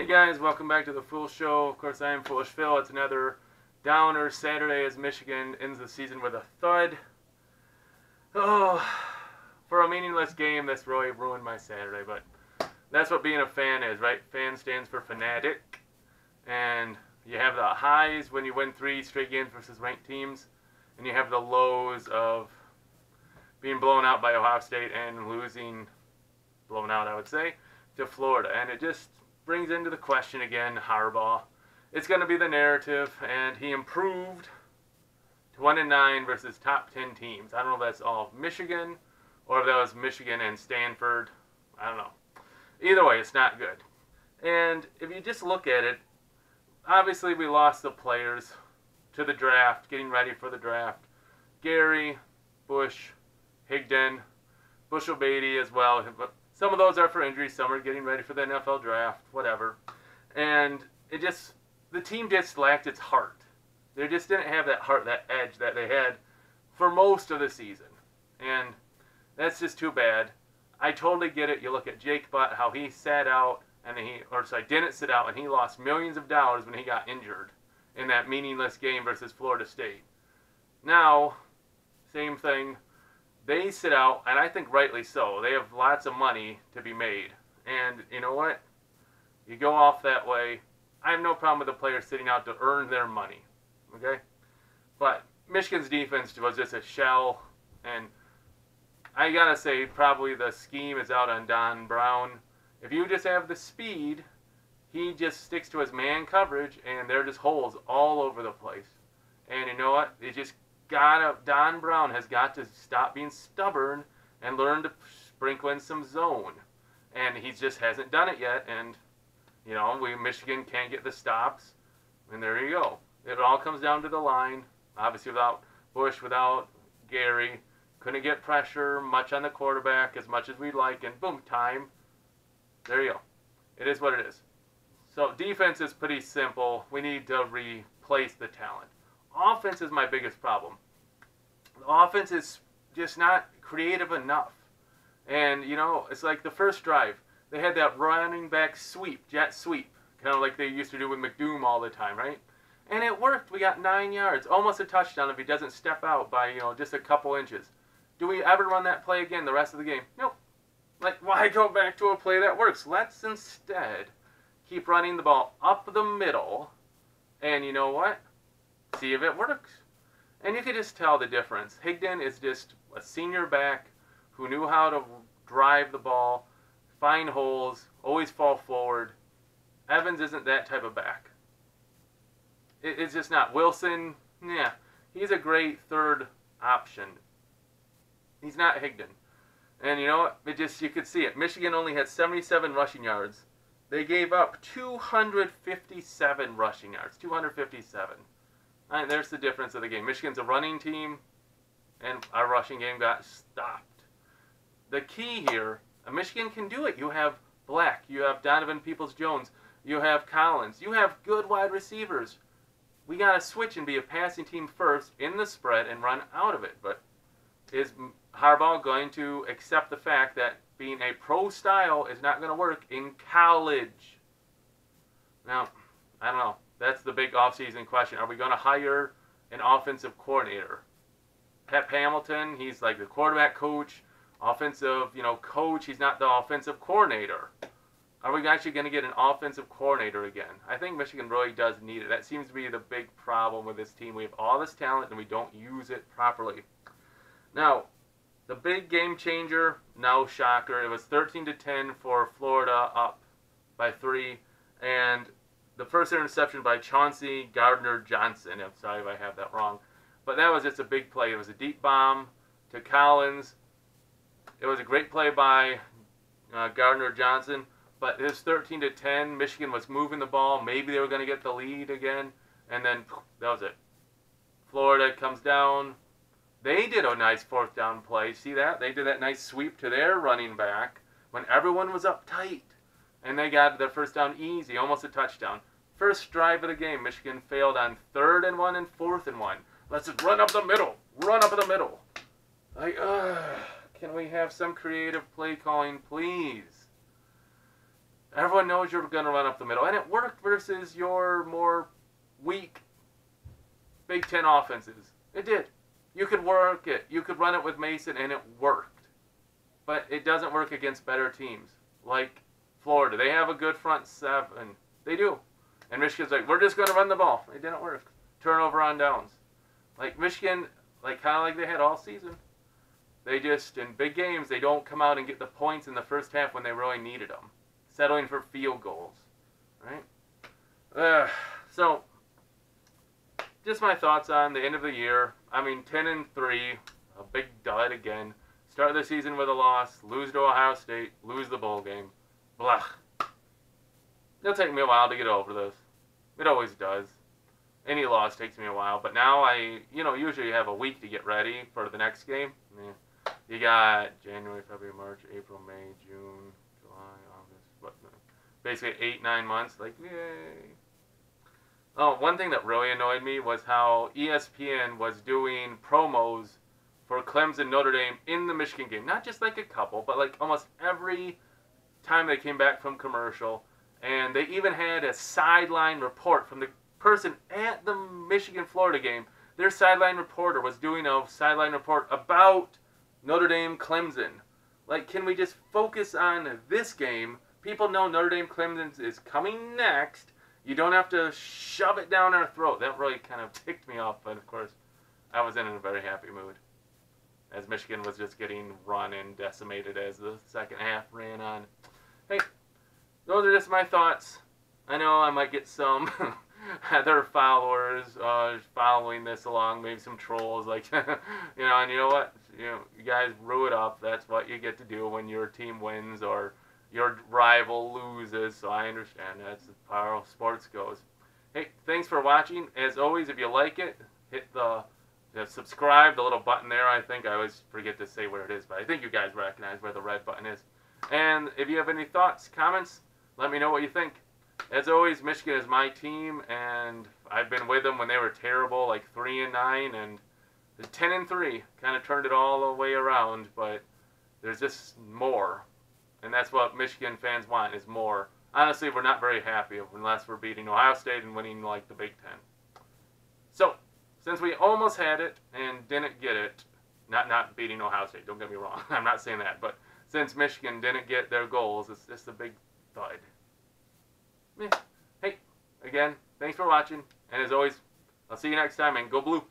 Hey guys, welcome back to the Fool Show. Of course, I am Foolish Phil. It's another downer Saturday as Michigan ends the season with a thud. Oh, for a meaningless game, that's really ruined my Saturday, but that's what being a fan is, right? Fan stands for fanatic, and you have the highs when you win 3 straight games versus ranked teams, and you have the lows of being blown out by Ohio State and losing, blown out I would say, to Florida, and it just brings into the question again Harbaugh. It's going to be the narrative, and he improved to 1-9 versus top 10 teams. I don't know if that's all Michigan or if that was Michigan and Stanford. I don't know. Either way, it's not good. And if you just look at it, obviously we lost the players to the draft, getting ready for the draft. Gary, Bush, Higdon, Bushel Beatty as well. Some of those are for injury, some are getting ready for the NFL draft, whatever. And it just, the team just lacked its heart. They just didn't have that heart, that edge that they had for most of the season. And that's just too bad. I totally get it. You look at Jake Butt, how he sat out, and didn't sit out, and he lost millions of dollars when he got injured in that meaningless game versus Florida State. Now, same thing. They sit out, and I think rightly so. They have lots of money to be made. And you know what? You go off that way. I have no problem with the players sitting out to earn their money. Okay? But Michigan's defense was just a shell. And I got to say, probably the scheme is out on Don Brown. If you just have the speed, he just sticks to his man coverage, and there are just holes all over the place. And you know what? Don Brown has got to stop being stubborn and learn to sprinkle in some zone. And he just hasn't done it yet. And, you know, Michigan can't get the stops. And there you go. It all comes down to the line. Obviously without Bush, without Gary. Couldn't get pressure much on the quarterback as much as we'd like. And boom, time. There you go. It is what it is. So defense is pretty simple. We need to replace the talent. Offense is my biggest problem. The offense is just not creative enough. And, you know, it's like the first drive. They had that running back sweep, jet sweep, kind of like they used to do with McDoom all the time, right? And it worked. We got 9 yards, almost a touchdown if he doesn't step out by, you know, just a couple inches. Do we ever run that play again the rest of the game? Nope. Like, why go back to a play that works? Let's instead keep running the ball up the middle. And you know what? See if it works. And you can just tell the difference. Higdon is just a senior back who knew how to drive the ball, find holes, always fall forward. Evans isn't that type of back. It's just not. Wilson, yeah, he's a great third option. He's not Higdon. And you know what? You could see it. Michigan only had 77 rushing yards. They gave up 257 rushing yards. 257. All right, there's the difference of the game. Michigan's a running team, and our rushing game got stopped. The key here, Michigan can do it. You have Black, you have Donovan Peoples-Jones, you have Collins, you have good wide receivers. We got to switch and be a passing team first in the spread and run out of it. But is Harbaugh going to accept the fact that being a pro style is not going to work in college? Now, I don't know. That's the big offseason question. Are we going to hire an offensive coordinator? Pep Hamilton, he's like the quarterback coach, offensive, coach. He's not the offensive coordinator. Are we actually going to get an offensive coordinator again? I think Michigan really does need it. That seems to be the big problem with this team. We have all this talent and we don't use it properly. Now, the big game changer, no shocker, it was 13-10 for Florida, up by 3, and the first interception by Chauncey Gardner-Johnson. I'm sorry if I have that wrong. But that was just a big play. It was a deep bomb to Collins. It was a great play by Gardner-Johnson. But it was 13-10. Michigan was moving the ball. Maybe they were going to get the lead again. And then that was it. Florida comes down. They did a nice fourth down play. See that? They did that nice sweep to their running back when everyone was up tight. And they got their first down easy, almost a touchdown. First drive of the game, Michigan failed on 3rd and 1 and 4th and 1. Let's just run up the middle. Run up the middle. Like, can we have some creative play calling, please? Everyone knows you're going to run up the middle. And it worked versus your more weak Big Ten offenses. It did. You could work it. You could run it with Mason, and it worked. But it doesn't work against better teams. Like Florida. They have a good front seven. They do. And Michigan's like, we're just going to run the ball. It didn't work. Turnover on downs. Like Michigan, like kind of like they had all season. They just, in big games, they don't come out and get the points in the first half when they really needed them. Settling for field goals. Right? So, just my thoughts on the end of the year. I mean, 10-3, a big dud again. Start the season with a loss, lose to Ohio State, lose the bowl game. Blah. It'll take me a while to get over this. It always does. Any loss takes me a while, but now I, usually have a week to get ready for the next game. Yeah. You got January, February, March, April, May, June, July, August, basically 8-9 months. Like, yay. Oh, one thing that really annoyed me was how ESPN was doing promos for Clemson Notre Dame in the Michigan game. Not just like a couple, but like almost every time they came back from commercial. And they even had a sideline report from the person at the Michigan-Florida game. Their sideline reporter was doing a sideline report about Notre Dame-Clemson. Like, can we just focus on this game? People know Notre Dame-Clemson is coming next. You don't have to shove it down our throat. That really kind of ticked me off, but of course, I was in a very happy mood, as Michigan was just getting run and decimated as the second half ran on. Hey, those are just my thoughts. I know I might get some other followers following this along, maybe some trolls, like, and you know what? You guys brew it up. That's what you get to do when your team wins or your rival loses, so I understand. That's how sports goes. Hey, thanks for watching. As always, if you like it, hit the subscribe, the little button there. I think I always forget to say where it is, but I think you guys recognize where the red button is. And if you have any thoughts, comments, let me know what you think. As always, Michigan is my team, and I've been with them when they were terrible, like 3-9, and 10-3 kind of turned it all the way around, but there's just more. And that's what Michigan fans want, is more. Honestly, we're not very happy unless we're beating Ohio State and winning like the Big Ten. So, since we almost had it and didn't get it, not beating Ohio State, don't get me wrong, I'm not saying that, but since Michigan didn't get their goals, it's just a big thud. Hey, again, thanks for watching, and as always, I'll see you next time, and go Blue!